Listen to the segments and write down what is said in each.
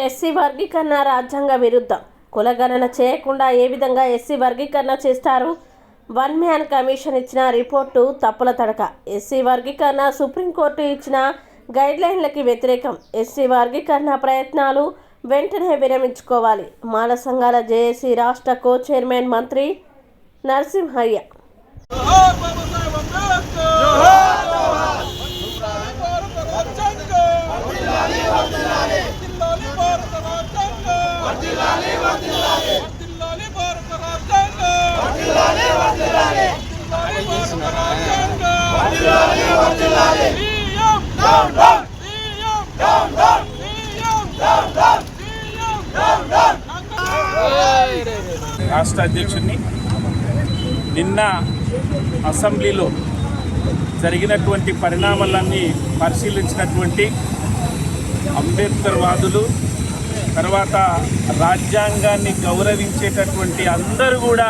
SC వర్గీకరణ రాజ్యాంగ విరుద్ధం. కులగణన చేయకుండా ఏ విధంగా ఎస్సీ వర్గీకరణ చేస్తారు? వన్ మ్యాన్ కమిషన్ ఇచ్చిన రిపోర్టు తప్పుల తడక. ఎస్సీ వర్గీకరణ సుప్రీంకోర్టు ఇచ్చిన గైడ్లైన్లకి వ్యతిరేకం. ఎస్సీ వర్గీకరణ ప్రయత్నాలు వెంటనే విరమించుకోవాలి. మాల సంఘాల జేఏసీ రాష్ట్ర కో చైర్మన్ మంత్రి నరసింహయ్య. రాష్ట్ర అధ్యక్షుడిని నిన్న అసెంబ్లీలో జరిగినటువంటి పరిణామాలన్నీ పరిశీలించినటువంటి అంబేద్కర్ వాదులు, తర్వాత రాజ్యాంగాన్ని గౌరవించేటటువంటి అందరూ కూడా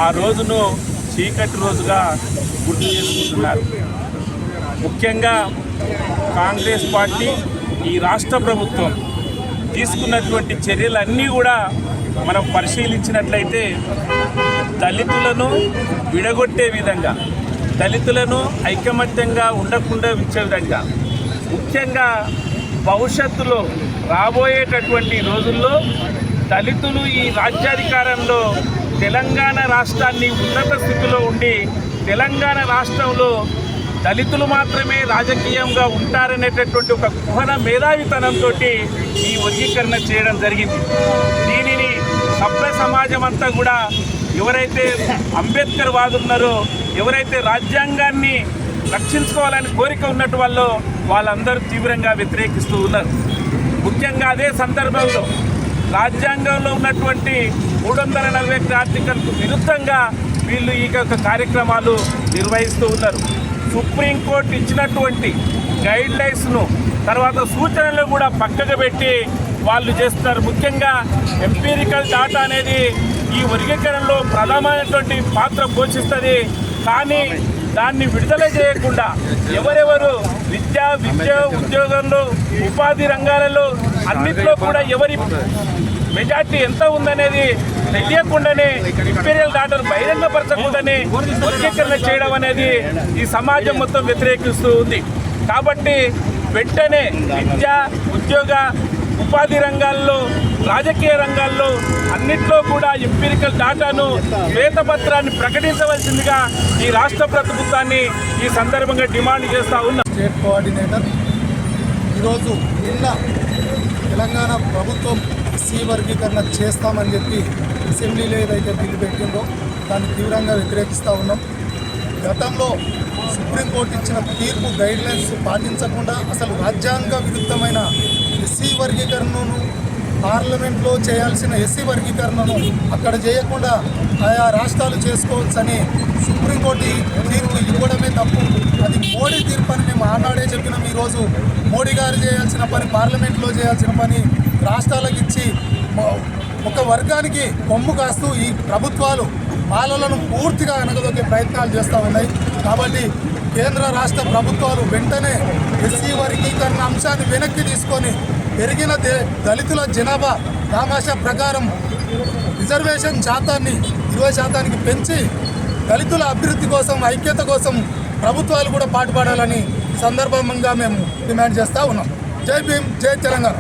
ఆ రోజును చీకటి రోజుగా గుర్తు చేసుకుంటున్నారు. ముఖ్యంగా కాంగ్రెస్ పార్టీ, ఈ రాష్ట్ర ప్రభుత్వం తీసుకున్నటువంటి చర్యలన్నీ కూడా మనం పరిశీలించినట్లయితే దళితులను విడగొట్టే విధంగా, దళితులను ఐకమత్యంగా ఉండకుండా ఉంచే విధంగా, ముఖ్యంగా భవిష్యత్తులో రాబోయేటటువంటి రోజుల్లో దళితులు ఈ రాజ్యాధికారంలో తెలంగాణ రాష్ట్రాన్ని ఉన్నత స్థితిలో ఉండి తెలంగాణ రాష్ట్రంలో దళితులు మాత్రమే రాజకీయంగా ఉంటారనేటటువంటి ఒక కుహన మేధావితనంతో ఈ వర్గీకరణ చేయడం జరిగింది. దీనిని సభ్య సమాజం అంతా కూడా ఎవరైతే అంబేద్కర్ వాదున్నారో, ఎవరైతే రాజ్యాంగాన్ని రక్షించుకోవాలని కోరిక ఉన్నట్టు వాళ్ళందరూ తీవ్రంగా వ్యతిరేకిస్తూ ఉన్నారు. ముఖ్యంగా అదే సందర్భంలో రాజ్యాంగంలో ఉన్నటువంటి 341 ఆర్టికల్కు విరుద్ధంగా వీళ్ళు ఈ కార్యక్రమాలు నిర్వహిస్తూ ఉన్నారు. సుప్రీంకోర్టు ఇచ్చినటువంటి గైడ్లైన్స్ను, తర్వాత సూచనలు కూడా పక్కకు పెట్టి వాళ్ళు చేస్తున్నారు. ముఖ్యంగా ఎంపీరికల్ డాటా అనేది ఈ వర్గీకరణలో ప్రధానమైనటువంటి పాత్ర పోషిస్తుంది. కానీ దాన్ని విడుదల చేయకుండా ఎవరెవరు విద్య, ఉద్యోగంలో, ఉపాధి రంగాలలో అన్నింటిలో కూడా ఎవరి మెజార్టీ ఎంత ఉందనేది తెలియకుండానే ఇంపీరియల్ డాటాను బహిరంగపరచకుండానే వర్గీకరణ చేయడం అనేది ఈ సమాజం మొత్తం వ్యతిరేకిస్తూ ఉంది. కాబట్టి వెంటనే విద్య, ఉద్యోగ, ఉపాధి రంగాల్లో, రాజకీయ రంగాల్లో అన్నిట్లో కూడా ఎంపీరికల్ డాటాను, శ్వేతపత్రాన్ని ప్రకటించవలసిందిగా ఈ రాష్ట్ర ప్రభుత్వాన్ని ఈ సందర్భంగా డిమాండ్ చేస్తూ ఉన్నాం. స్టేట్ కోఆర్డినేటర్ ఈరోజు నిన్న తెలంగాణ ప్రభుత్వం ఎస్సీ వర్గీకరణ చేస్తామని చెప్పి అసెంబ్లీలో ఏదైతే బిల్లు పెట్టిందో దాన్ని తీవ్రంగా వ్యతిరేకిస్తూ ఉన్నాం. గతంలో సుప్రీంకోర్టు ఇచ్చిన తీర్పు గైడ్లైన్స్ పాటించకుండా అసలు రాజ్యాంగ విరుద్ధమైన ఎస్సీ వర్గీకరణను, పార్లమెంట్లో చేయాల్సిన ఎస్సీ వర్గీకరణను అక్కడ చేయకుండా ఆయా రాష్ట్రాలు చేసుకోవచ్చని సుప్రీంకోర్టు తీర్పు ఇవ్వడమే తప్పు. అది మోడీ తీర్పు అని మేము ఆనాడే చెప్పినాం. ఈరోజు మోడీ గారు చేయాల్సిన పని, పార్లమెంట్లో చేయాల్సిన పని రాష్ట్రాలకు ఇచ్చి ఒక వర్గానికి కొమ్ము కాస్తూ ఈ ప్రభుత్వాలు మాలలను పూర్తిగా అనగదొక్కే ప్రయత్నాలు చేస్తూ ఉన్నాయి. కాబట్టి కేంద్ర రాష్ట్ర ప్రభుత్వాలు వెంటనే ఎస్సీ వర్గీకరణ అంశాన్ని వెనక్కి తీసుకొని పెరిగిన దళితుల జనాభా దామాషా ప్రకారం రిజర్వేషన్ శాతాన్ని 20% పెంచి దళితుల అభివృద్ధి కోసం, ఐక్యత కోసం ప్రభుత్వాలు కూడా పాటుపడాలని సందర్భంగా మేము డిమాండ్ చేస్తూ ఉన్నాం. జై భీమ్, జై తెలంగాణ.